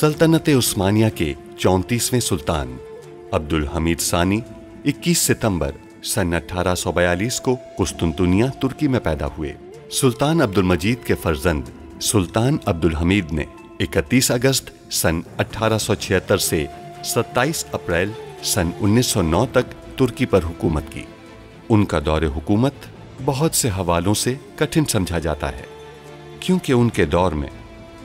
सल्तनत उस्मानिया के 34वें सुल्तान अब्दुल हमीद सानी 21 सितंबर सन 1842 को कुस्तुनतुनिया तुर्की में पैदा हुए। सुल्तान अब्दुल मजीद के फर्जंद सुल्तान अब्दुल हमीद ने 31 अगस्त सन 1876 से 27 अप्रैल सन 1909 तक तुर्की पर हुकूमत की। उनका दौरे हुकूमत बहुत से हवालों से कठिन समझा जाता है, क्योंकि उनके दौर में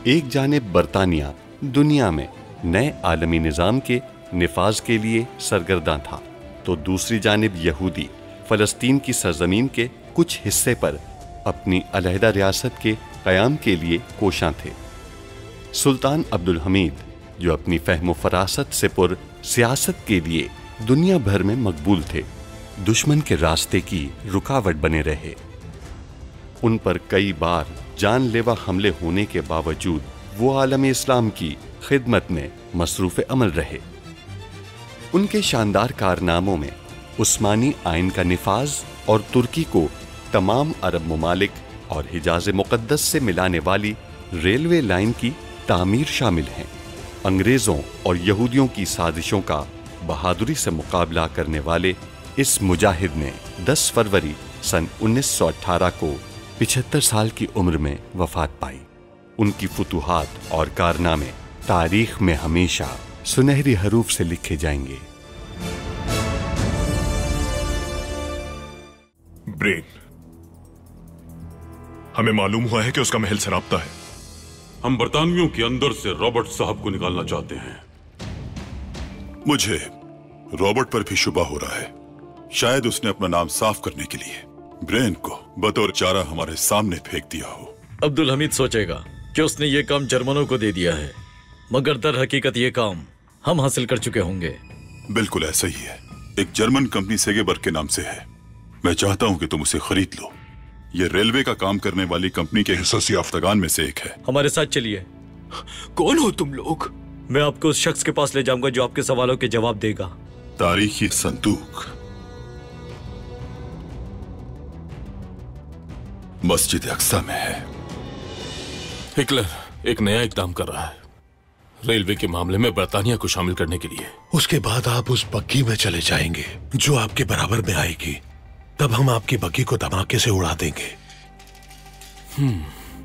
एक जानिब बरतानिया दुनिया में नए आलमी निज़ाम के निफाज के लिए सरगर्दा था, तो दूसरी जानिब यहूदी फ़लस्तीन की सरजमीन के कुछ हिस्से पर अपनी अलहदा रियासत के क़याम के लिए कोशां थे। सुल्तान अब्दुल हमीद, जो अपनी फ़हम फ़रासत से पुर सियासत के लिए दुनिया भर में मकबूल थे, दुश्मन के रास्ते की रुकावट बने रहे। उन पर कई बार जानलेवा हमले होने के बावजूद वो आलम इस्लाम की खिदमत में मसरूफ़ अमल रहे। उनके शानदार कारनामों में उस्मानी आइन का निफाज और तुर्की को तमाम अरब ममालिक और हिजाज़ मुक़द्दस से मिलाने वाली रेलवे लाइन की तामीर शामिल हैं। अंग्रेज़ों और यहूदियों की साजिशों का बहादुरी से मुकाबला करने वाले इस मुजाहिद ने 10 फरवरी सन 1918 को 75 साल की उम्र में वफात पाई। उनकी फुतूहात और कारनामे तारीख में हमेशा सुनहरी हरूफ से लिखे जाएंगे। ब्रेन, हमें मालूम हुआ है कि उसका महल से राब्ता है। हम बरतानियों के अंदर से रॉबर्ट साहब को निकालना चाहते हैं। मुझे रॉबर्ट पर भी शुबा हो रहा है। शायद उसने अपना नाम साफ करने के लिए ब्रेन को बतौर चारा हमारे सामने फेंक दिया हो। अब्दुल हमीद सोचेगा कि उसने ये काम जर्मनों को दे दिया है, मगर दर हकीकत ये काम हम हासिल कर चुके होंगे। बिल्कुल ऐसा ही है। एक जर्मन कंपनी सेगेबर्ग के नाम से है। मैं चाहता हूं कि तुम उसे खरीद लो। ये रेलवे का काम करने वाली कंपनी के हिस्सा याफ्तागान में से एक है। हमारे साथ चलिए। कौन हो तुम लोग? मैं आपको उस शख्स के पास ले जाऊंगा जो आपके सवालों के जवाब देगा। तारीखी संदूक मस्जिद अक्सा में है। हिटलर एक नया इकदाम कर रहा है रेलवे के मामले में बरतानिया को शामिल करने के लिए। उसके बाद आप उस बग्घी में चले जाएंगे जो आपके बराबर में आएगी। तब हम आपकी बग्घी को धमाके से उड़ा देंगे।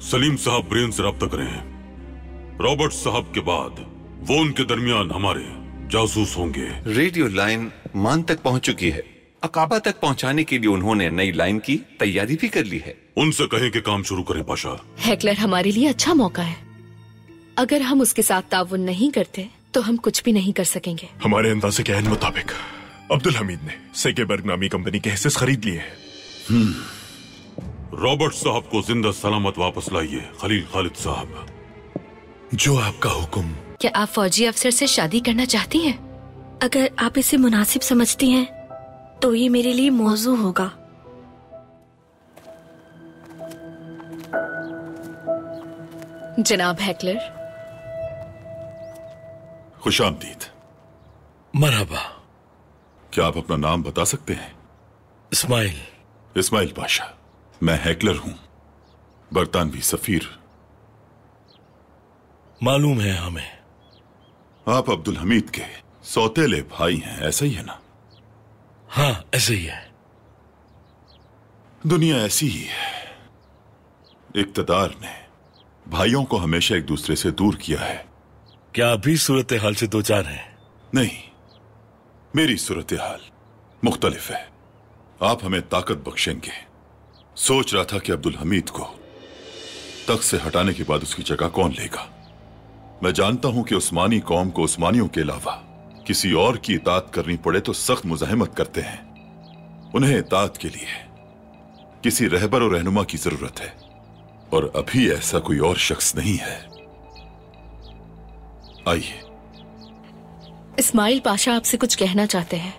सलीम साहब ब्रेन से रब्ता करें। रॉबर्ट साहब के बाद वो उनके दरमियान हमारे जासूस होंगे। रेडियो लाइन मान तक पहुंच चुकी है। अकाबा तक पहुंचाने के लिए उन्होंने नई लाइन की तैयारी भी कर ली है। उनसे कहें कि काम शुरू करें पाशा। हेकलर हमारे लिए अच्छा मौका है। अगर हम उसके साथ ताउन नहीं करते तो हम कुछ भी नहीं कर सकेंगे। हमारे अंदाजे के मुताबिक अब्दुल हमीद ने सेगेबर्ग नामी कंपनी के हिस्से खरीद लिए हैं। रॉबर्ट साहब को जिंदा सलामत वापस लाइए। खलील खालिद साहब। जो आपका हुक्म। क्या आप फौजी अफसर से शादी करना चाहती हैं? अगर आप इसे मुनासिब समझती हैं तो ये मेरे लिए मौजू होगा। जनाब हेकलर। खुशामदीद। मरहबा। क्या आप अपना नाम बता सकते हैं? इस्माइल। इस्माइल पाशा। मैं हेकलर हूं, बरतानवी सफीर। मालूम है हमें। आप अब्दुल हमीद के सौतेले भाई हैं, ऐसा ही है ना? हाँ, ऐसे ही है। दुनिया ऐसी ही है। इक्तदार ने भाइयों को हमेशा एक दूसरे से दूर किया है। क्या अभी सूरत हाल से दो चार हैं? नहीं, मेरी सूरत हाल मुख्तलिफ है। आप हमें ताकत बख्शेंगे। सोच रहा था कि अब्दुल हमीद को तख्त से हटाने के बाद उसकी जगह कौन लेगा। मैं जानता हूं कि उस्मानी कौम को उस्मानियों के अलावा किसी और की इताअत करनी पड़े तो सख्त मुज़ाहिमत करते हैं। उन्हें इताअत के लिए किसी रहबर और रहनुमा की जरूरत है, और अभी ऐसा कोई और शख्स नहीं है। आइए। इस्माइल पाशा आपसे कुछ कहना चाहते हैं।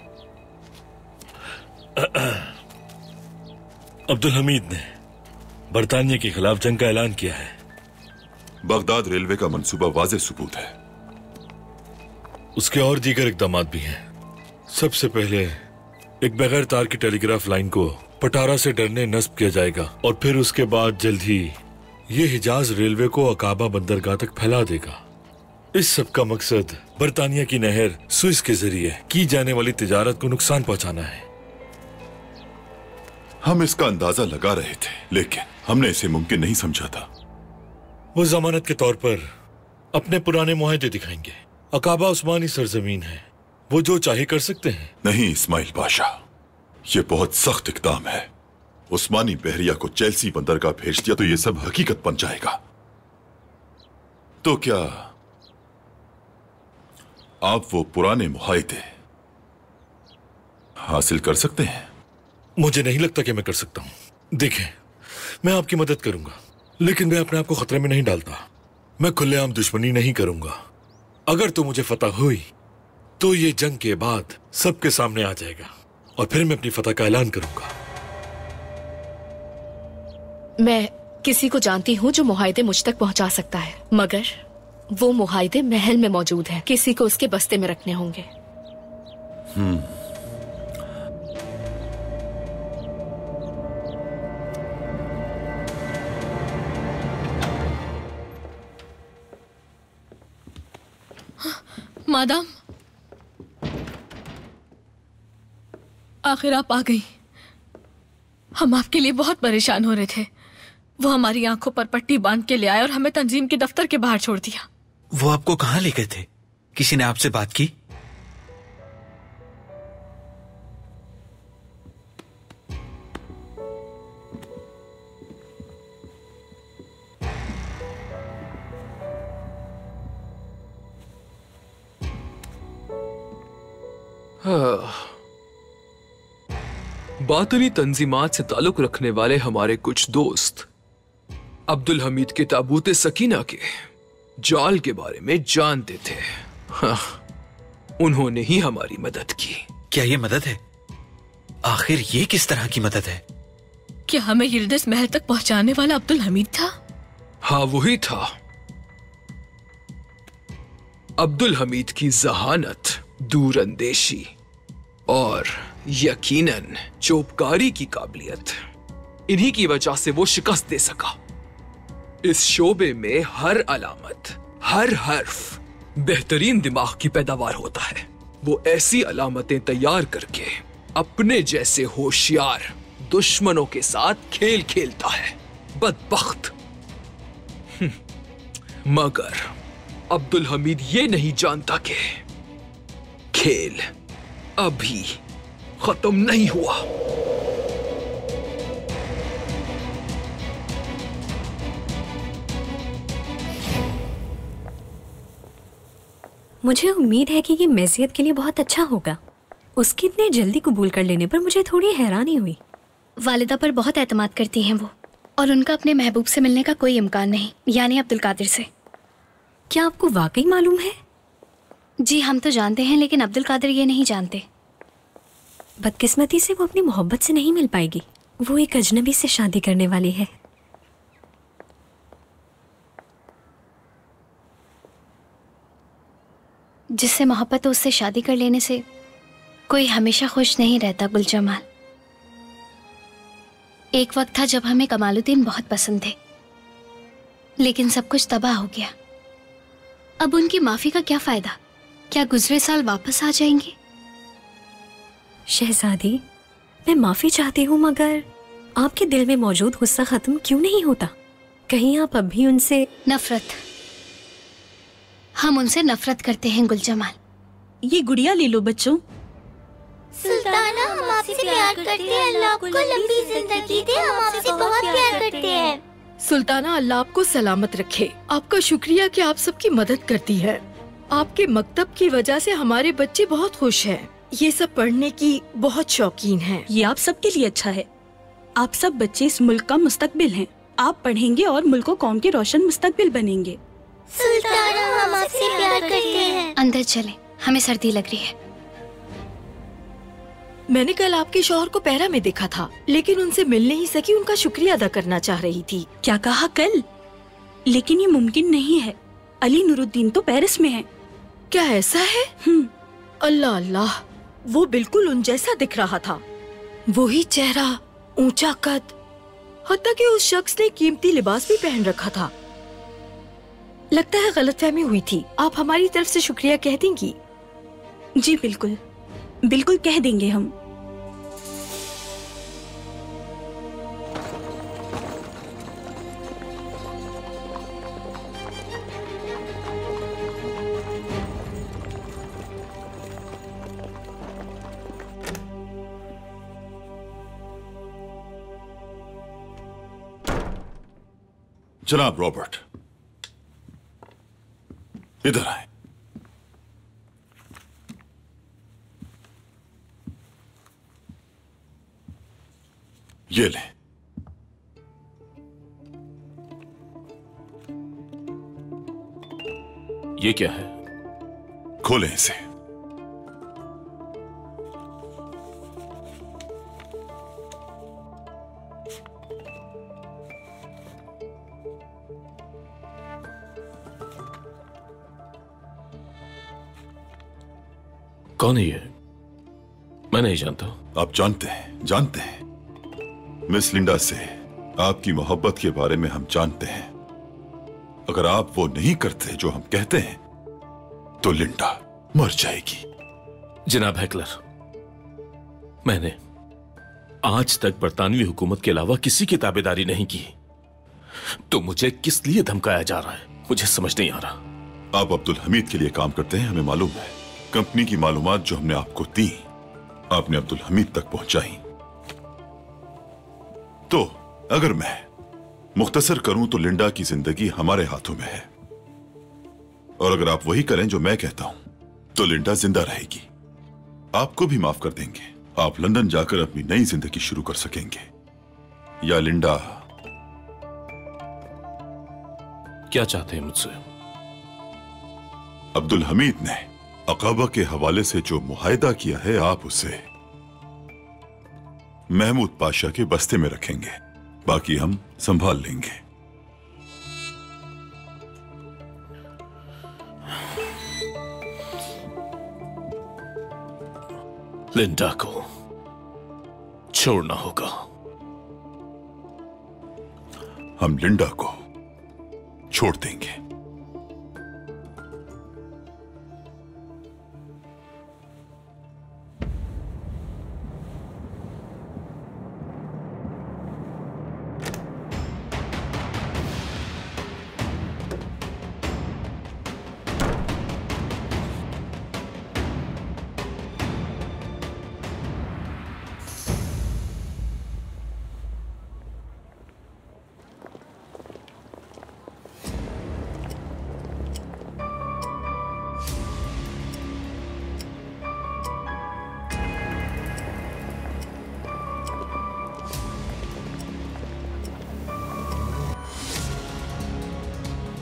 अब्दुल हमीद ने बरतानिया के खिलाफ जंग का ऐलान किया है। बगदाद रेलवे का मंसूबा वाज़ेह सबूत है। उसके और दीगर इक़दाम भी हैं। सबसे पहले एक बगैर तार की टेलीग्राफ लाइन को पटारा से डरने नस्ब किया जाएगा, और फिर उसके बाद जल्द ही ये हिजाज रेलवे को अकाबा बंदरगाह तक फैला देगा। इस सब का मकसद बरतानिया की नहर सुइस के जरिए की जाने वाली तिजारत को नुकसान पहुंचाना है। हम इसका अंदाजा लगा रहे थे, लेकिन हमने इसे मुमकिन नहीं समझा था। वो जमानत के तौर पर अपने पुराने मुआहदे दिखाएंगे। अकाबा उस्मानी सरजमीन है, वो जो चाहे कर सकते हैं। नहीं इस्माइल बादशाह, ये बहुत सख्त इकदाम है। उस्मानी बहरिया को चेल्सी बंदरगाह भेज दिया तो ये सब हकीकत बन जाएगा। तो क्या आप वो पुराने मुआहदे हासिल कर सकते हैं? मुझे नहीं लगता कि मैं कर सकता हूं। देखें, मैं आपकी मदद करूंगा, लेकिन मैं अपने आप को खतरे में नहीं डालता। मैं खुलेआम दुश्मनी नहीं करूंगा। अगर तो मुझे फतह हुई तो ये जंग के बाद सबके सामने आ जाएगा और फिर मैं अपनी फतह का ऐलान करूंगा। मैं किसी को जानती हूँ जो मुआहदे मुझ तक पहुंचा सकता है, मगर वो मुआहदे महल में मौजूद हैं। किसी को उसके बस्ते में रखने होंगे। मादाम, आखिर आप आ गई। हम आपके लिए बहुत परेशान हो रहे थे। वो हमारी आंखों पर पट्टी बांध के ले आए और हमें तंजीम के दफ्तर के बाहर छोड़ दिया। वो आपको कहाँ ले गए थे? किसी ने आपसे बात की? बातनी तंजीमात से ताल्लुक रखने वाले हमारे कुछ दोस्त अब्दुल हमीद के ताबूत सकीना के जाल के बारे में जानते थे। हाँ, उन्होंने ही हमारी मदद की। क्या ये मदद है? आखिर ये किस तरह की मदद है? क्या हमें यिल्दिज़ महल तक पहुंचाने वाला अब्दुल हमीद था? हाँ, वही था। अब्दुल हमीद की जहानत, दूरंदेशी और यकीनन चौबकारी की काबिलियत, इन्हीं की वजह से वो शिकस्त दे सका। इस शोबे में हर अलामत, हर हर्फ बेहतरीन दिमाग की पैदावार होता है। वो ऐसी अलामतें तैयार करके अपने जैसे होशियार दुश्मनों के साथ खेल खेलता है। बदबख्त। मगर अब्दुल हमीद ये नहीं जानता कि खेल अभी खत्म नहीं हुआ। मुझे उम्मीद है कि ये मैसियत के लिए बहुत अच्छा होगा। उसकी इतने जल्दी कबूल कर लेने पर मुझे थोड़ी हैरानी हुई। वालिदा पर बहुत एतमाद करती हैं वो, और उनका अपने महबूब से मिलने का कोई इम्कान नहीं, यानी अब्दुल कादिर से। क्या आपको वाकई मालूम है? जी हम तो जानते हैं, लेकिन अब्दुल कादिर ये नहीं जानते। बदकिस्मती से वो अपनी मोहब्बत से नहीं मिल पाएगी। वो एक अजनबी से शादी करने वाली है। जिससे मोहब्बत हो उससे शादी कर लेने से कोई हमेशा खुश नहीं रहता गुलजमाल। एक वक्त था जब हमें कमालुद्दीन बहुत पसंद थे, लेकिन सब कुछ तबाह हो गया। अब उनकी माफी का क्या फायदा? क्या गुजरे साल वापस आ जाएंगे? शहजादी, मैं माफी चाहती हूँ, मगर आपके दिल में मौजूद गुस्सा खत्म क्यों नहीं होता? कहीं आप अब भी उनसे नफरत? हम उनसे नफरत करते हैं गुलजमाल। ये गुड़िया ले लो बच्चों। सुल्ताना, हम आपसे प्यार करते हैं। अल्लाह आपको लंबी जिंदगी दे। हम आपसे बहुत प्यार करते हैं। सुल्ताना, अल्लाह आपको सलामत रखे। आपका शुक्रिया कि आप सबकी मदद करती है। आपके मकतब की वजह से हमारे बच्चे बहुत खुश हैं। ये सब पढ़ने की बहुत शौकीन हैं। ये आप सबके लिए अच्छा है। आप सब बच्चे इस मुल्क का मुस्तकबिल हैं। आप पढ़ेंगे और मुल्क को कौम के रोशन मुस्तकबिल बनेंगे। सुल्ताना, हम आपसे प्यार करते हैं। अंदर चलें, हमें सर्दी लग रही है। मैंने कल आपके शौहर को पैरा में देखा था, लेकिन उनसे मिल नहीं सकी। उनका शुक्रिया अदा करना चाह रही थी। क्या कहा कल? लेकिन ये मुमकिन नहीं है। अली नूरुद्दीन तो पेरिस में है। क्या ऐसा है? अल्लाह अल्लाह, वो बिल्कुल उन जैसा दिख रहा था। वही चेहरा, ऊंचा कद, हत्ता कि उस शख्स ने कीमती लिबास भी पहन रखा था। लगता है गलतफहमी हुई थी। आप हमारी तरफ से शुक्रिया कह देंगी? जी बिल्कुल, बिल्कुल कह देंगे हम। जनाब रॉबर्ट, इधर आए। ये लें। ये क्या है? खोलें इसे। कौन है ये? मैं नहीं जानता। आप जानते हैं, जानते हैं। मिस लिंडा से आपकी मोहब्बत के बारे में हम जानते हैं। अगर आप वो नहीं करते जो हम कहते हैं तो लिंडा मर जाएगी। जनाब हेकलर, मैंने आज तक बरतानवी हुकूमत के अलावा किसी की ताबेदारी नहीं की, तो मुझे किस लिए धमकाया जा रहा है मुझे समझ नहीं आ रहा। आप अब्दुल हमीद के लिए काम करते हैं, हमें मालूम है। कंपनी की मालूमात जो हमने आपको दी आपने अब्दुल हमीद तक पहुंचाई। तो अगर मैं मुख्तसर करूं तो लिंडा की जिंदगी हमारे हाथों में है, और अगर आप वही करें जो मैं कहता हूं तो लिंडा जिंदा रहेगी। आपको भी माफ कर देंगे। आप लंदन जाकर अपनी नई जिंदगी शुरू कर सकेंगे। या लिंडा क्या चाहते हैं मुझसे? अब्दुल हमीद ने अकाबा के हवाले से जो मुआहदा किया है आप उसे महमूद पाशा के बस्ते में रखेंगे, बाकी हम संभाल लेंगे। लिंडा को छोड़ना होगा। हम लिंडा को छोड़ देंगे।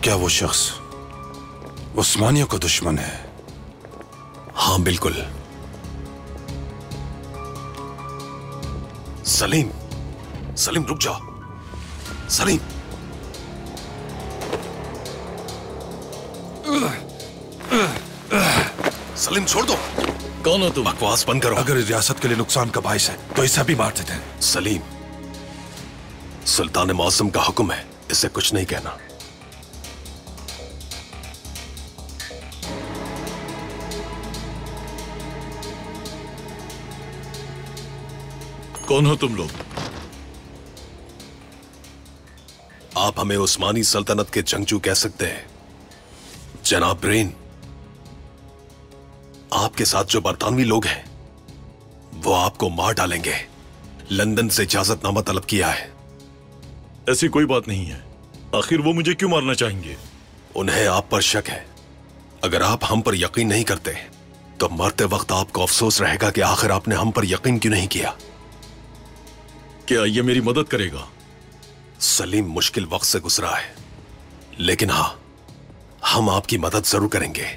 क्या वो शख्स उस्मानिया का दुश्मन है? हाँ बिल्कुल। सलीम, सलीम रुक जा। सलीम, सलीम छोड़ दो। कौन हो तुम? बकवास बंद करो। अगर रियासत के लिए नुकसान का बाइस है तो इसे भी मार देते हैं। सलीम, सुल्तान मौसम का हुक्म है, इससे कुछ नहीं कहना। कौन हो तुम लोग? आप हमें उस्मानी सल्तनत के जंगजू कह सकते हैं। जनाब ब्रेन, आपके साथ जो बरतानवी लोग हैं वो आपको मार डालेंगे। लंदन से इजाजतनामा तलब किया है। ऐसी कोई बात नहीं है। आखिर वो मुझे क्यों मारना चाहेंगे? उन्हें आप पर शक है। अगर आप हम पर यकीन नहीं करते तो मरते वक्त आपको अफसोस रहेगा कि आखिर आपने हम पर यकीन क्यों नहीं किया। क्या ये मेरी मदद करेगा? सलीम मुश्किल वक्त से गुजरा है, लेकिन हाँ, हम आपकी मदद जरूर करेंगे।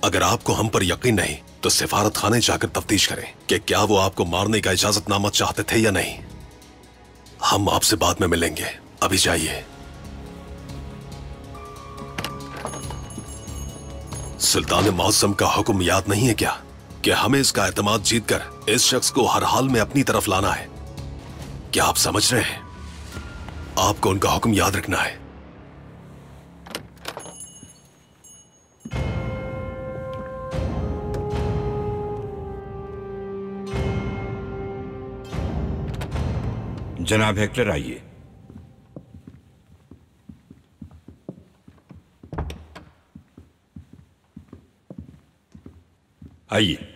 अगर आपको हम पर यकीन नहीं तो सिफारत खाने जाकर तफ्तीश करें कि क्या वो आपको मारने का इजाजतनामा चाहते थे या नहीं। हम आपसे बाद में मिलेंगे, अभी जाइए। सुल्तान मौसम का हुक्म याद नहीं है क्या कि हमें इसका एतमाद जीतकर इस शख्स को हर हाल में अपनी तरफ लाना है? क्या आप समझ रहे हैं? आपको उनका हुक्म याद रखना है। जनाब हेक्टर आइए। आइए।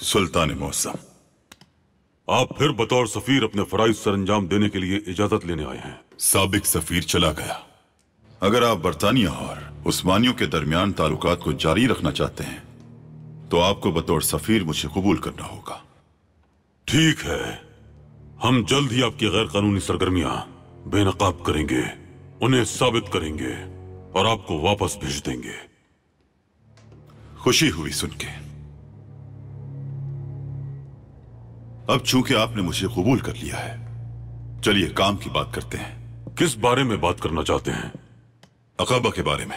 सुल्तान मौसम, आप फिर बतौर सफीर अपने फराइज सरंजाम देने के लिए इजाजत लेने आए हैं। साबिक सफीर चला गया। अगर आप बरतानिया और उस्मानियों के दरमियान ताल्लुकात को जारी रखना चाहते हैं तो आपको बतौर सफीर मुझे कबूल करना होगा। ठीक है, हम जल्द ही आपकी गैर कानूनी सरगर्मियां बेनकाब करेंगे, उन्हें साबित करेंगे और आपको वापस भेज देंगे। खुशी हुई सुन के। अब चूंकि आपने मुझे कबूल कर लिया है, चलिए काम की बात करते हैं। किस बारे में बात करना चाहते हैं? अकाबा के बारे में।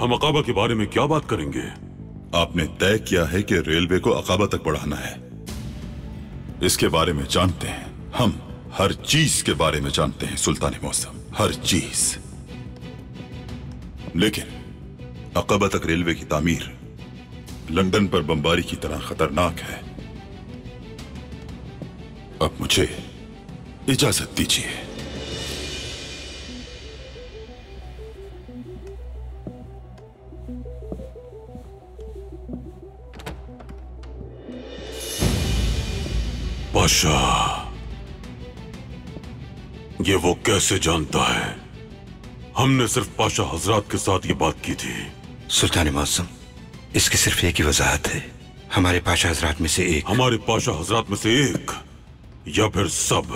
हम अकाबा के बारे में क्या बात करेंगे? आपने तय किया है कि रेलवे को अकाबा तक बढ़ाना है। इसके बारे में जानते हैं, हम हर चीज के बारे में जानते हैं सुल्तान मौसम, हर चीज। लेकिन अकाबा तक रेलवे की तामीर लंदन पर बमबारी की तरह खतरनाक है। अब मुझे इजाजत दीजिए। बादशाह, ये वो कैसे जानता है? हमने सिर्फ पाशा हजरात के साथ ये बात की थी। सुल्तान मौसम, इसकी सिर्फ एक ही वजाहत है। हमारे पाशा हजरात में से एक। हमारे पाशा हजरात में से एक या फिर सब।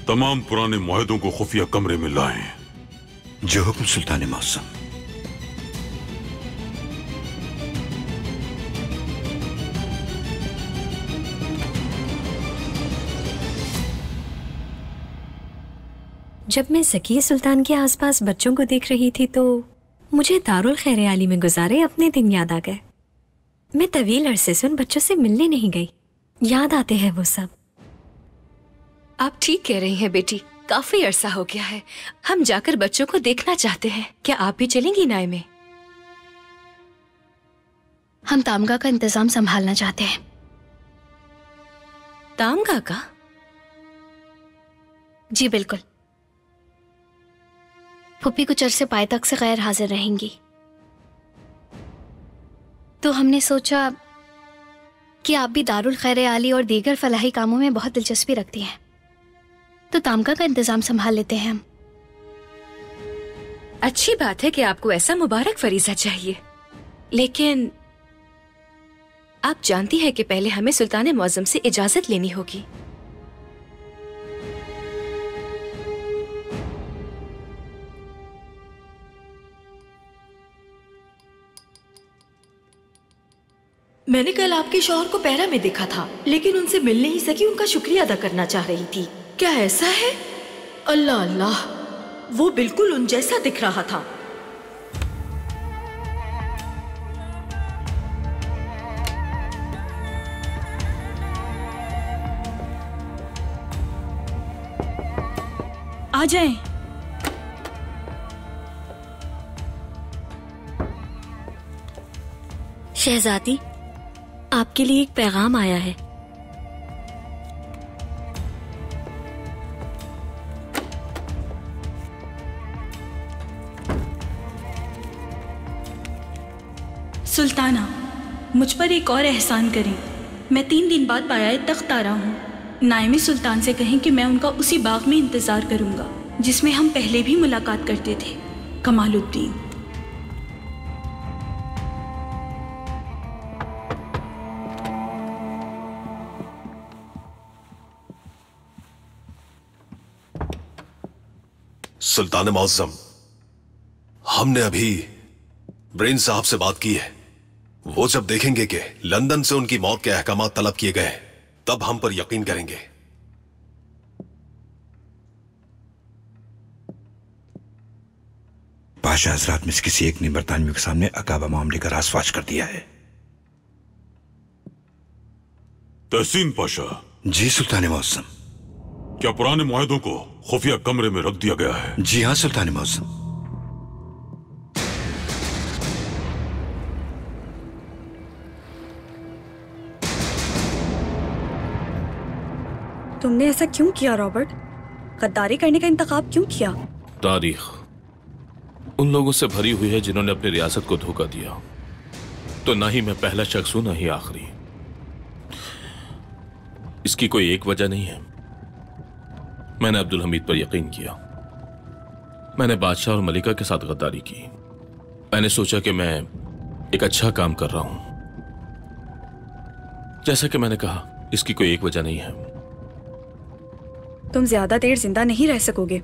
तमाम पुराने मुआहदों को खुफिया कमरे में लाएं। जो हुक्म सुल्तान मौसम। जब मैं ज़की सुल्तान के आसपास बच्चों को देख रही थी तो मुझे दारुल खैर आली में गुजारे अपने दिन याद आ गए। मैं तवील अरसे से उन बच्चों से मिलने नहीं गई। याद आते हैं वो सब। आप ठीक कह रही हैं बेटी, काफी अरसा हो गया है। हम जाकर बच्चों को देखना चाहते हैं। क्या आप भी चलेंगी नाय में? हम तामगा का इंतजाम संभालना चाहते हैं। तामगा का? जी बिल्कुल। फुप्पी कुछ अरसे पायतक से गैर हाजिर रहेंगी, तो हमने सोचा कि आप भी दारुल खैर आली और दीगर फलाही कामों में बहुत दिलचस्पी रखती हैं, तो तामगा का इंतजाम संभाल लेते हैं हम। अच्छी बात है कि आपको ऐसा मुबारक फरीजा चाहिए, लेकिन आप जानती हैं कि पहले हमें सुल्तान मौज़म से इजाजत लेनी होगी। मैंने कल आपके शौहर को पैरा में देखा था, लेकिन उनसे मिल नहीं सकी। उनका शुक्रिया अदा करना चाह रही थी। क्या ऐसा है? अल्लाह अल्लाह, वो बिल्कुल उन जैसा दिख रहा था। आ जाएं। शहजादी, आपके लिए एक पैगाम आया है। सुल्ताना, मुझ पर एक और एहसान करें। मैं 3 दिन बाद बायाए तख्त आ रहा हूँ। नायमी सुल्तान से कहें कि मैं उनका उसी बाग में इंतजार करूंगा जिसमें हम पहले भी मुलाकात करते थे। कमालुद्दीन। सुल्तान मौज़म, हमने अभी ब्रेन साहब से बात की है। वो जब देखेंगे कि लंदन से उनकी मौत के अहकाम तलब किए गए, तब हम पर यकीन करेंगे। पाशा हजरात में से किसी एक ने बरतानियों के सामने अकाबा मामले का राज फाश कर दिया है। तहसीन पाशा। जी सुल्तान मौसम। क्या पुराने मुआहदों को खुफिया कमरे में रख दिया गया है? जी हाँ सुल्तान मौसम। तुमने ऐसा क्यों किया रॉबर्ट? गद्दारी करने का इंतखाब क्यों किया? तारीख उन लोगों से भरी हुई है जिन्होंने अपनी रियासत को धोखा दिया। तो ना ही मैं पहला शख्स हूं, ना ही आखिरी। इसकी कोई एक वजह नहीं है। मैंने अब्दुल हमीद पर यकीन किया। मैंने बादशाह और मलिका के साथ गद्दारी की। मैंने सोचा कि मैं एक अच्छा काम कर रहा हूं। जैसा कि मैंने कहा, इसकी कोई एक वजह नहीं है। तुम ज्यादा देर जिंदा नहीं रह सकोगे।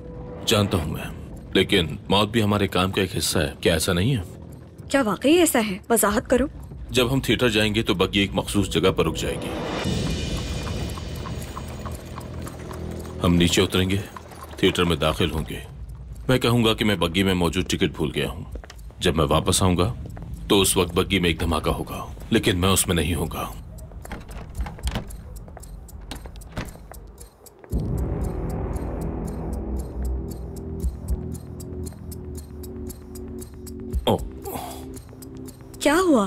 जानता हूं मैं, लेकिन मौत भी हमारे काम का एक हिस्सा है। क्या ऐसा नहीं है? क्या वाकई ऐसा है? वजाहत करो। जब हम थिएटर जाएंगे तो बग्गी एक मखसूस जगह पर रुक जाएगी। हम नीचे उतरेंगे, थिएटर में दाखिल होंगे। मैं कहूंगा कि मैं बग्गी में मौजूद टिकट भूल गया हूं। जब मैं वापस आऊंगा तो उस वक्त बग्गी में एक धमाका होगा, लेकिन मैं उसमें नहीं होगा। क्या हुआ?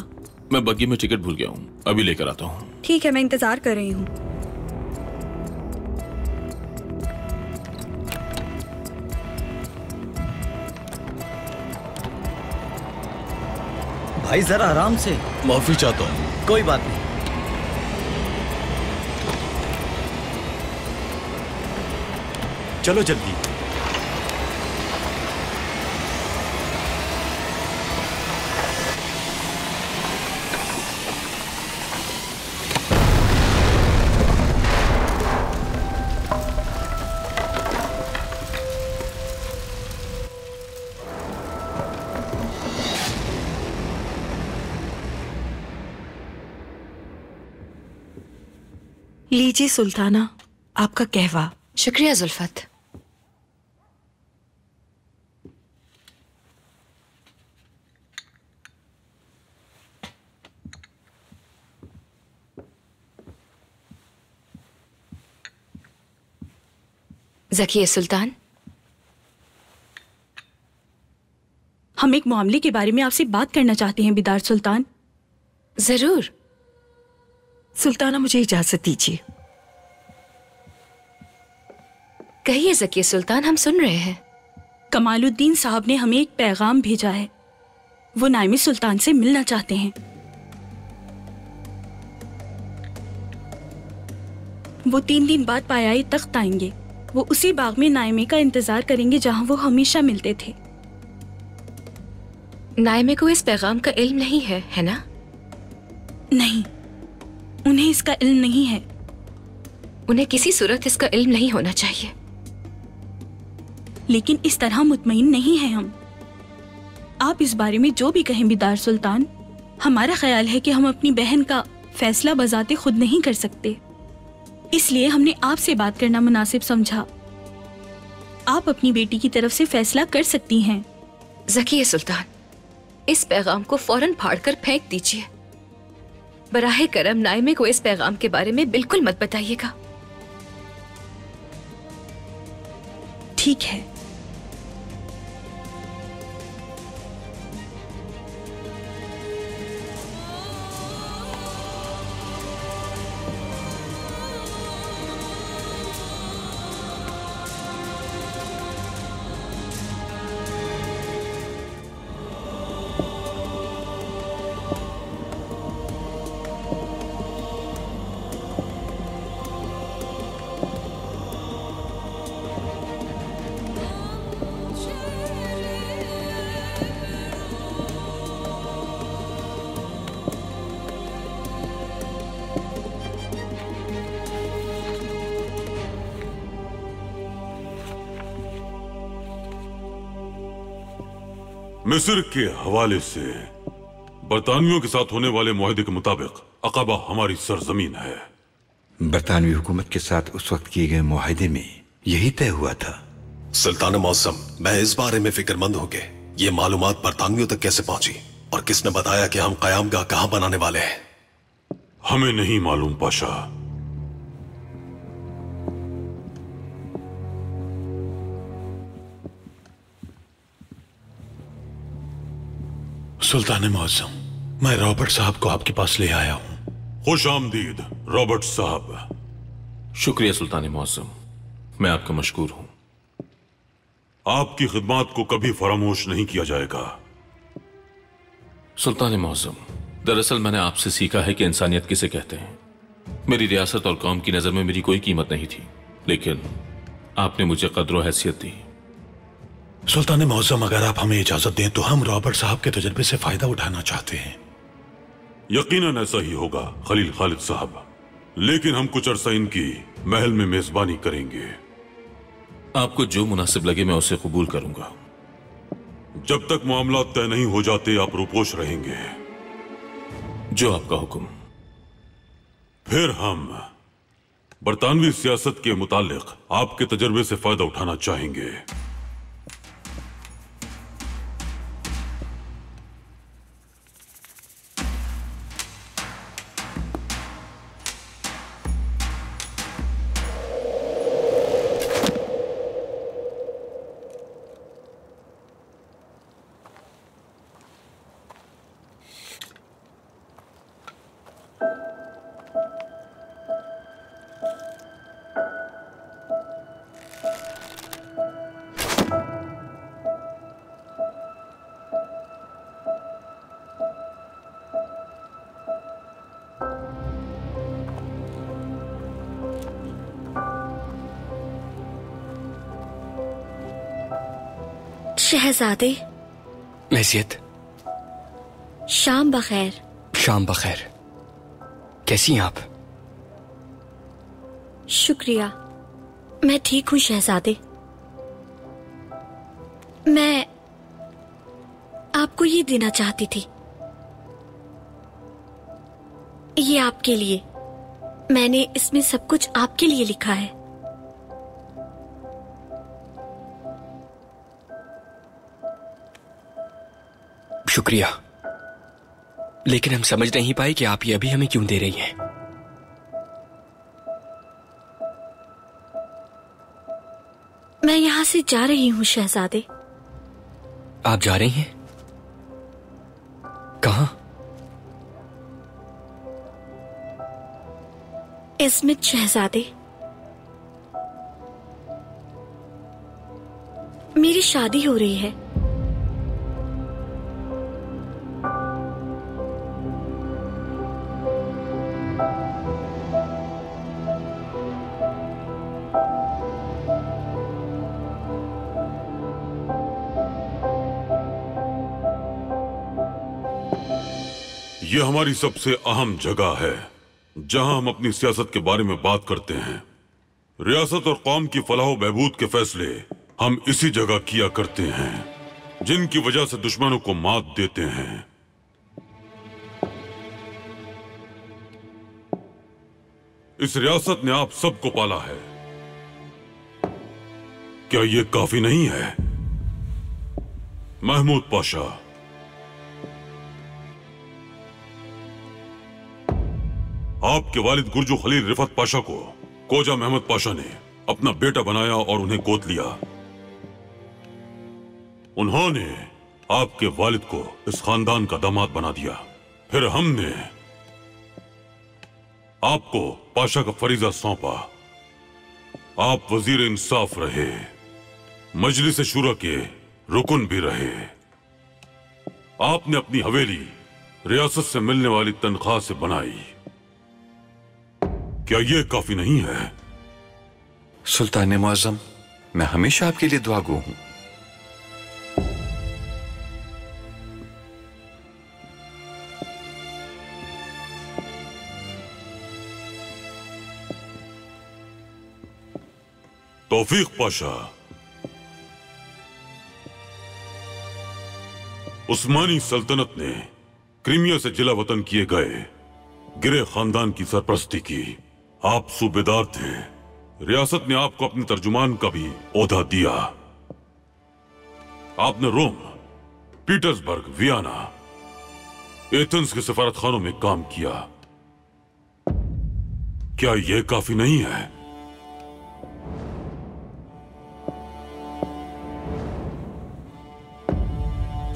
मैं बग्गी में टिकट भूल गया हूं, अभी लेकर आता हूं। ठीक है, मैं इंतजार कर रही हूं। भाई जरा आराम से। माफी चाहता हूं। कोई बात नहीं। चलो जल्दी। लीजिए सुल्ताना, आपका कहवा। शुक्रिया जुल्फत। ज़किया सुल्तान, हम एक मामले के बारे में आपसे बात करना चाहते हैं बिदार सुल्तान। जरूर। सुल्ताना, मुझे इजाजत दीजिए। कहिए ज़किया सुल्तान, हम सुन रहे हैं। कमालुद्दीन साहब ने हमें एक पैगाम भेजा है। वो नाइमी सुल्तान से मिलना चाहते हैं। वो 3 दिन बाद पायाए तख्त आएंगे। वो उसी बाग में नाइमे का इंतजार करेंगे जहां वो हमेशा मिलते थे। नाइमे को इस पैगाम का इल्म नहीं है, है ना? नहीं, उन्हें इसका इल्म नहीं है। उन्हें किसी सूरत इसका इल्म नहीं होना चाहिए। लेकिन इस तरह मुतमईन नहीं है हम। आप इस बारे में जो भी कहें बिदार सुल्तान, हमारा ख्याल है कि हम अपनी बहन का फैसला बजाते खुद नहीं कर सकते। इसलिए हमने आपसे बात करना मुनासिब समझा। आप अपनी बेटी की तरफ से फैसला कर सकती हैं। ज़किया सुल्तान, इस पैगाम को फौरन फाड़कर फेंक दीजिए। बराहे करम नाइमे को इस पैगाम के बारे में बिल्कुल मत बताइएगा। ठीक है। मिस्र के हवाले से बरतानियों के साथ होने वाले मुआहदे के मुताबिक अकाबा हमारी सरजमीन है। बरतानवी हुकूमत के साथ उस वक्त किए गए मुआहदे में यही तय हुआ था। सुल्तान मौसम, मैं इस बारे में फिक्रमंद हो गए। ये मालूमात बरतानियों तक कैसे पहुंची और किसने बताया कि हम कयामगाह कहां बनाने वाले हैं? हमें नहीं मालूम पाशा। सुल्तान मौसम, मैं रॉबर्ट साहब को आपके पास ले आया हूं। खुश आमदीद रॉबर्ट साहब। शुक्रिया सुल्तान मुअज़्ज़म, मैं आपका मशकूर हूं। आपकी खिदमत को कभी फरामोश नहीं किया जाएगा। सुल्तान मुअज़्ज़म, दरअसल मैंने आपसे सीखा है कि इंसानियत किसे कहते हैं। मेरी रियासत और कौम की नजर में मेरी कोई कीमत नहीं थी, लेकिन आपने मुझे कद्र और हैसियत दी। सुल्तान मुअज़्ज़म, अगर आप हमें इजाजत दें तो हम रॉबर्ट साहब के तजर्बे से फायदा उठाना चाहते हैं। यकीनन ऐसा ही होगा खलील खालिद साहब, लेकिन हम कुछ अरसा इनकी महल में मेजबानी करेंगे। आपको जो मुनासिब लगे मैं उसे कबूल करूंगा। जब तक मामला तय नहीं हो जाते आप रूपोश रहेंगे। जो आपका हुक्म। फिर हम बरतानवी सियासत के मुतालिक आपके तजर्बे से फायदा उठाना चाहेंगे। शहजादे। मैसियत। शाम बखैर। शाम बखैर। कैसी हैं आप? शुक्रिया, मैं ठीक हूं शहजादे। मैं आपको ये देना चाहती थी। ये आपके लिए। मैंने इसमें सब कुछ आपके लिए लिखा है। शुक्रिया, लेकिन हम समझ नहीं पाए कि आप ये अभी हमें क्यों दे रही हैं। मैं यहां से जा रही हूं शहजादे। आप जा रही हैं? कहां? इस्मित शहजादे, मेरी शादी हो रही है। यह हमारी सबसे अहम जगह है जहां हम अपनी सियासत के बारे में बात करते हैं। रियासत और कौम की फलाह व बहबूद के फैसले हम इसी जगह किया करते हैं, जिनकी वजह से दुश्मनों को मात देते हैं। इस रियासत ने आप सबको पाला है। क्या यह काफी नहीं है? महमूद पाशा, आपके वालिद गुर्जो खलील रिफत पाशा को कोजा महमद पाशा ने अपना बेटा बनाया और उन्हें गोद लिया। उन्होंने आपके वालिद को इस खानदान का दामाद बना दिया। फिर हमने आपको पाशा का फरीजा सौंपा। आप वजीर इंसाफ रहे, मजलिस शूरा के रुकन भी रहे। आपने अपनी हवेली रियासत से मिलने वाली तनख्वाह से बनाई। क्या यह काफी नहीं है? सुल्तान मुअज़्ज़म, मैं हमेशा आपके लिए दुआगो हूं। तौफीक पाशा, उस्मानी सल्तनत ने क्रीमिया से जिला वतन किए गए गिरे खानदान की सरपरस्ती की। आप सूबेदार थे। रियासत ने आपको अपने तर्जुमान का भी ओहदा दिया। आपने रोम, पीटर्सबर्ग, वियना, एथेंस के सफारत खानों में काम किया। क्या यह काफी नहीं है?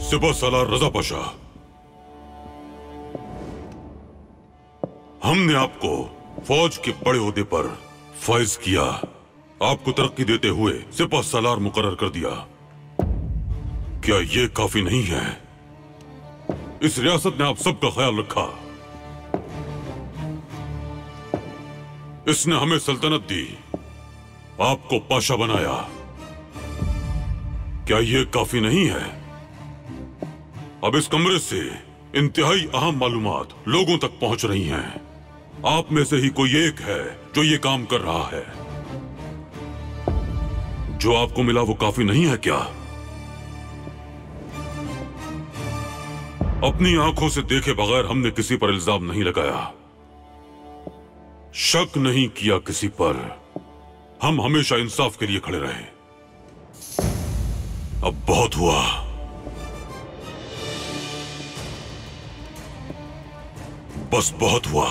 सिपह सालार रजा पाशा, हमने आपको फौज के बड़े ओहदे पर फैज किया, आपको तरक्की देते हुए सिपह सालार मुकर्रर कर दिया। क्या ये काफी नहीं है? इस रियासत ने आप सबका ख्याल रखा, इसने हमें सल्तनत दी, आपको पाशा बनाया। क्या ये काफी नहीं है? अब इस कमरे से इंतहाई अहम मालूमात लोगों तक पहुंच रही हैं। आप में से ही कोई एक है जो ये काम कर रहा है। जो आपको मिला वो काफी नहीं है क्या? अपनी आंखों से देखे बगैर हमने किसी पर इल्जाम नहीं लगाया, शक नहीं किया किसी पर। हम हमेशा इंसाफ के लिए खड़े रहे। अब बहुत हुआ। बस बहुत हुआ।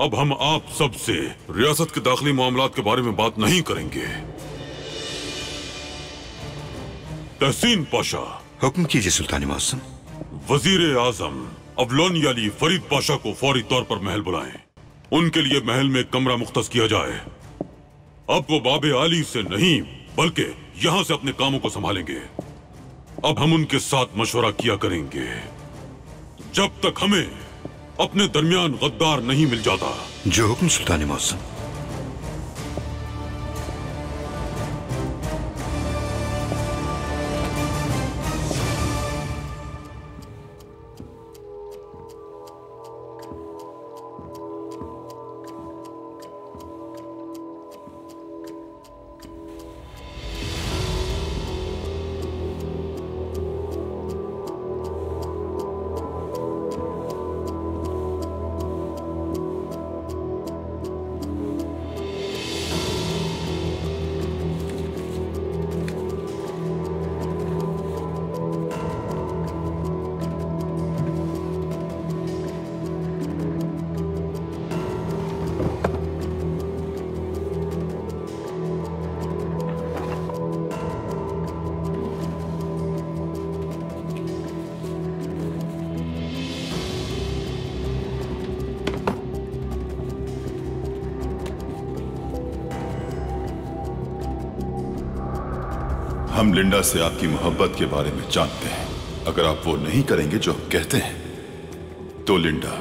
अब हम आप सब से रियासत के दाखिली मामलात के बारे में बात नहीं करेंगे। तहसीन पाशा। हुक्म कीजिए सुल्तान मौसम। वजीर आजम अवलोनी अली फरीद पाशा को फौरी तौर पर महल बुलाएं। उनके लिए महल में कमरा मुख्तस किया जाए। अब वो बाबे आली से नहीं बल्कि यहां से अपने कामों को संभालेंगे। अब हम उनके साथ मशवरा किया करेंगे जब तक हमें अपने दरमियान गद्दार नहीं मिल जाता। जो हुक्म सुल्तान मौसम। हम लिंडा से आपकी मोहब्बत के बारे में जानते हैं। अगर आप वो नहीं करेंगे जो हम कहते हैं तो लिंडा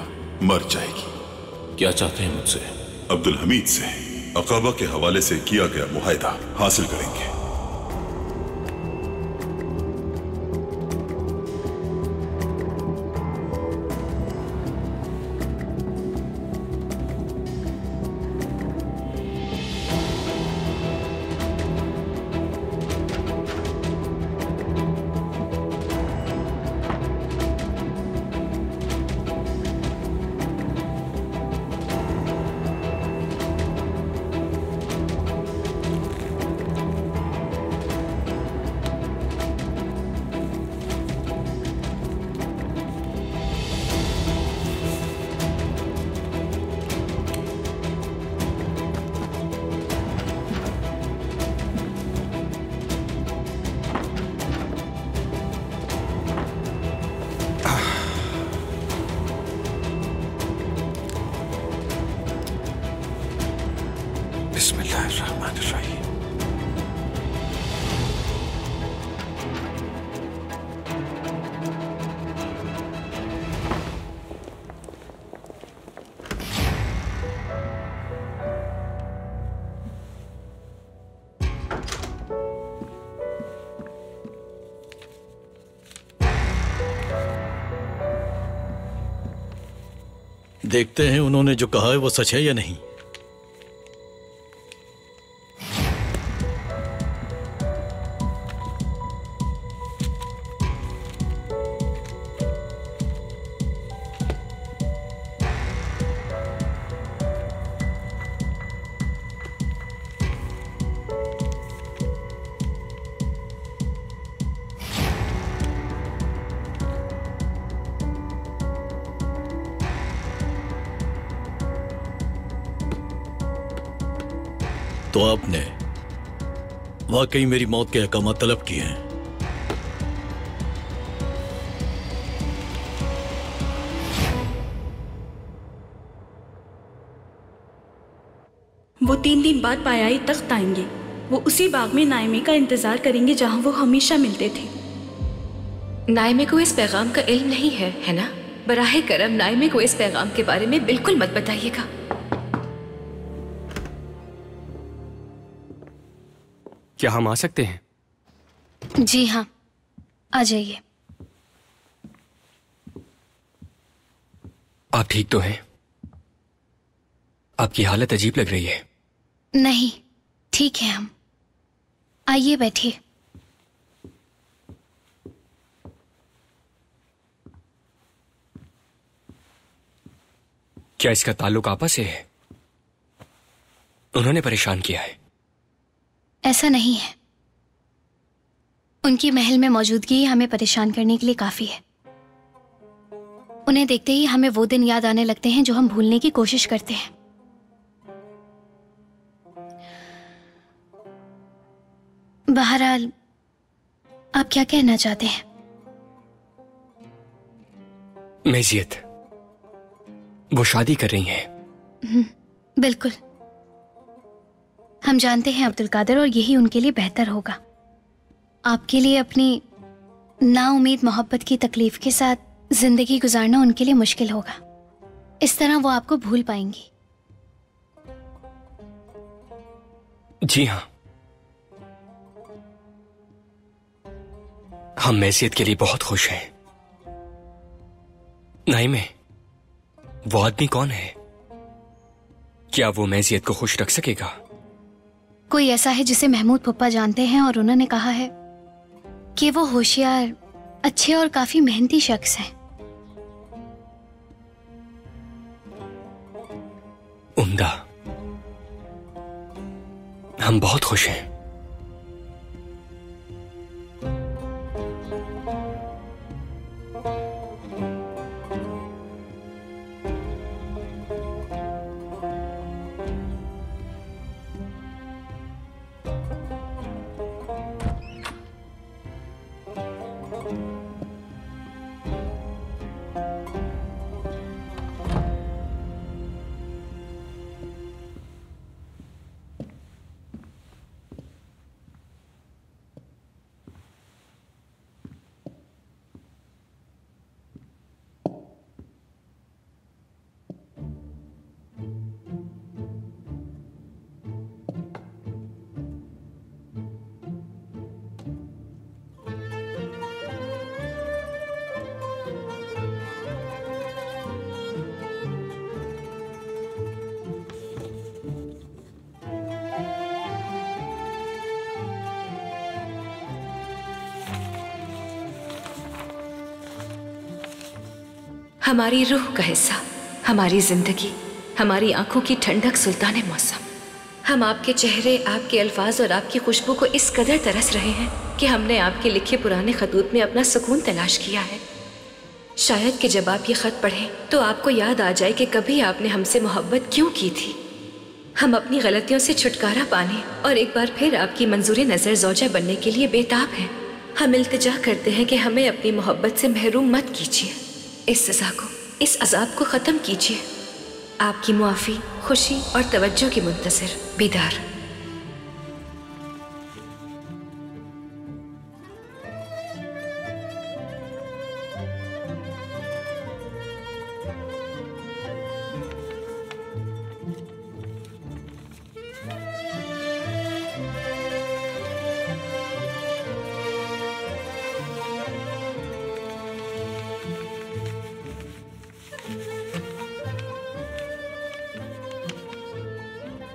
मर जाएगी। क्या चाहते हैं मुझसे? अब्दुल हमीद से अकाबा के हवाले से किया गया मुआहदा हासिल करेंगे। देखते हैं उन्होंने जो कहा है वो सच है या नहीं। तो आपने वाकई मेरी मौत के अहकाम तलब किए हैं। वो 3 दिन बाद पायाई तख्त आएंगे। वो उसी बाग में नाइमे का इंतजार करेंगे जहाँ वो हमेशा मिलते थे। नाइमे को इस पैगाम का इल्म नहीं है ना? बराहे करम नाइमे को इस पैगाम के बारे में बिल्कुल मत बताइएगा। क्या हम आ सकते हैं? जी हाँ, आ जाइए। आप ठीक तो हैं? आपकी हालत अजीब लग रही है। नहीं, ठीक है हम। आइए बैठिए। क्या इसका ताल्लुक आपस से है? उन्होंने परेशान किया है? ऐसा नहीं है। उनकी महल में मौजूदगी ही हमें परेशान करने के लिए काफी है। उन्हें देखते ही हमें वो दिन याद आने लगते हैं जो हम भूलने की कोशिश करते हैं। बहरहाल, आप क्या कहना चाहते हैं? मेजियत, वो शादी कर रही हैं। बिल्कुल। हम जानते हैं अब्दुल कादिर, और यही उनके लिए बेहतर होगा। आपके लिए अपनी नाउम्मीद मोहब्बत की तकलीफ के साथ जिंदगी गुजारना उनके लिए मुश्किल होगा। इस तरह वो आपको भूल पाएंगी। जी हाँ, हम मैसियत के लिए बहुत खुश हैं। नाइमे, वो आदमी कौन है? क्या वो मैसियत को खुश रख सकेगा? कोई ऐसा है जिसे महमूद पप्पा जानते हैं, और उन्होंने कहा है कि वो होशियार, अच्छे और काफी मेहनती शख्स हैं। उम्दा। हम बहुत खुश हैं। हमारी रूह का हिस्सा, हमारी जिंदगी, हमारी आंखों की ठंडक, सुल्तान मौसम। हम आपके चेहरे, आपके अल्फाज और आपकी खुशबू को इस कदर तरस रहे हैं कि हमने आपके लिखे पुराने खतूत में अपना सुकून तलाश किया है। शायद कि जब आप ये खत पढ़ें तो आपको याद आ जाए कि कभी आपने हमसे मोहब्बत क्यों की थी। हम अपनी गलतियों से छुटकारा पाने और एक बार फिर आपकी मंजूरी नज़र ज़ौजा बनने के लिए बेताब हैं। हम इल्तिजा करते हैं कि हमें अपनी मोहब्बत से महरूम मत कीजिए। इस सज़ा को, इस अजाब को ख़त्म कीजिए। आपकी मुआफ़ी, खुशी और तवज्जो की मुंतज़िर बीदार।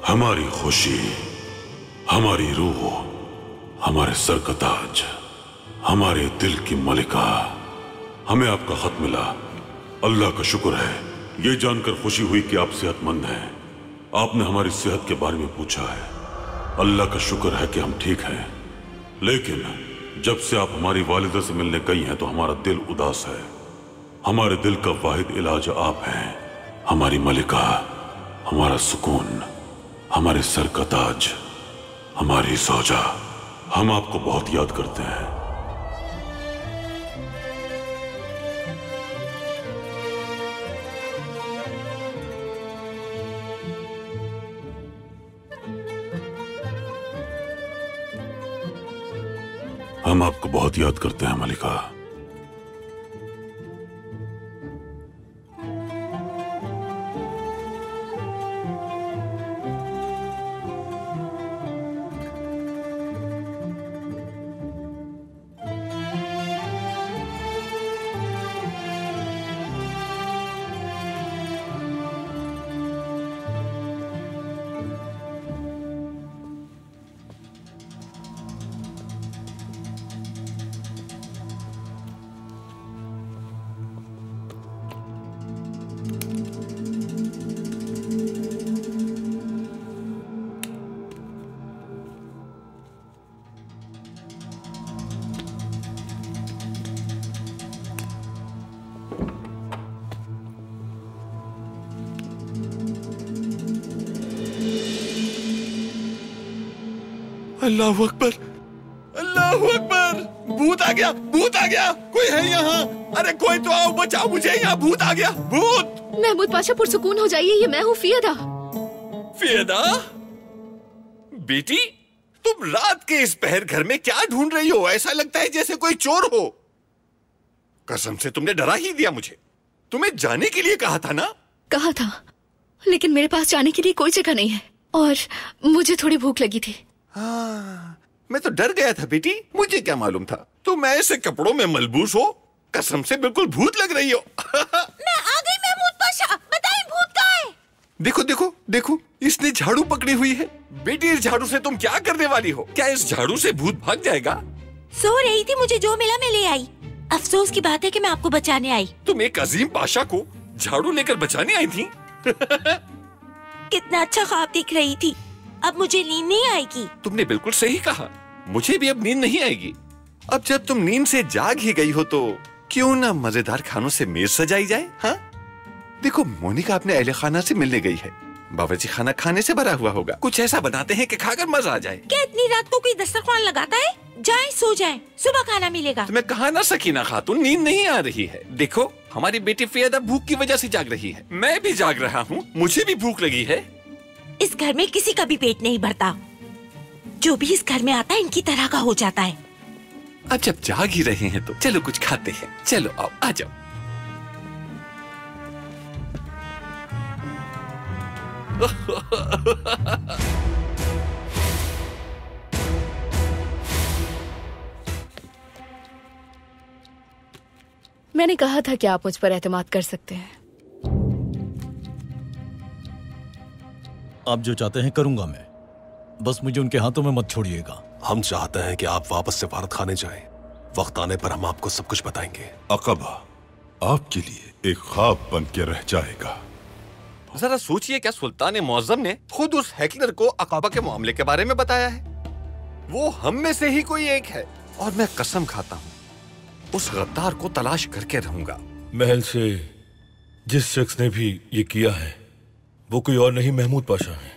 हमारी खुशी, हमारी रूह, हमारे सर का ताज, हमारे दिल की मलिका, हमें आपका खत मिला। अल्लाह का शुक्र है, ये जानकर खुशी हुई कि आप सेहतमंद हैं। आपने हमारी सेहत के बारे में पूछा है। अल्लाह का शुक्र है कि हम ठीक हैं। लेकिन जब से आप हमारी वालिदा से मिलने गई हैं तो हमारा दिल उदास है। हमारे दिल का वाहिद इलाज आप हैं, हमारी मलिका, हमारा सुकून, हमारे सर का ताज, हमारी ज़ौजा। हम आपको बहुत याद करते हैं। हम आपको बहुत याद करते हैं मलिका। अल्लाह अकबर, अल्लाह अकबर, भूत आ गया, भूत आ गया, कोई है यहाँ? अरे कोई तो आओ, बचाओ मुझे, यहाँ भूत आ गया, भूत। महमूद पाशा पुरसुकून हो जाइए, ये मैं हूँ फियदा। फियदा बेटी, तुम रात के इस पहर घर में क्या ढूंढ रही हो? ऐसा लगता है जैसे कोई चोर हो। कसम से तुमने डरा ही दिया मुझे। तुम्हें जाने के लिए कहा था ना? कहा था, लेकिन मेरे पास जाने के लिए कोई जगह नहीं है और मुझे थोड़ी भूख लगी थी। हाँ, मैं तो डर गया था बेटी, मुझे क्या मालूम था तुम ऐसे कपड़ों में मलबूस हो। कसम से बिल्कुल भूत लग रही हो। मैं आ गई महमूद पाशा, बताएं भूत कहाँ है? देखो देखो देखो, इसने झाड़ू पकड़ी हुई है। बेटी इस झाड़ू से तुम क्या करने वाली हो? क्या इस झाड़ू से भूत भाग जाएगा? सो रही थी, मुझे जो मिला मैं ले आई। अफसोस की बात है कि मैं आपको बचाने आई। तुम एक अजीम पाशा को झाड़ू लेकर बचाने आई थी? कितना अच्छा ख्वाब दिख रही थी। अब मुझे नींद नहीं आएगी। तुमने बिल्कुल सही कहा, मुझे भी अब नींद नहीं आएगी। अब जब तुम नींद से जाग ही गई हो तो क्यों ना मजेदार खानों से मेज सजाई जाए? हाँ देखो, मोनिका अपने अहले खाना से मिलने गई है। बावर्ची खाना खाने से भरा हुआ होगा। कुछ ऐसा बनाते हैं कि खाकर मजा आ जाए। क्या इतनी रात को कोई दस्तरखान लगाता है? जाएं सो जाएं, सुबह खाना मिलेगा। तुम्हें कहा ना सकीना खातून, नींद नहीं आ रही है। देखो हमारी बेटी फियदा भूख की वजह से जाग रही है, मैं भी जाग रहा हूँ, मुझे भी भूख लगी है। इस घर में किसी का भी पेट नहीं भरता। जो भी इस घर में आता है इनकी तरह का हो जाता है। अब जब जाग ही रहे हैं तो चलो कुछ खाते हैं। चलो आओ, आ जाओ। मैंने कहा था कि आप मुझ पर एतमाद कर सकते हैं। आप जो चाहते हैं करूंगा मैं, बस मुझे उनके हाथों में मत छोड़िएगा। हम चाहते हैं कि आप वापस सिफारत खाने जाएं। वक्त आने पर हम आपको सब कुछ बताएंगे। अकबा आपके लिए एक ख्वाब बन के रह जाएगा। जरा सोचिए, क्या सुल्तान मुअज्जम ने खुद उस हैकलर को अकाबा के मामले के बारे में बताया है? वो हम में से ही कोई एक है और मैं कसम खाता हूँ उस गद्दार को तलाश करके रहूंगा। महल से जिस शख्स ने भी ये किया है वो कोई और नहीं, महमूद पाशा है।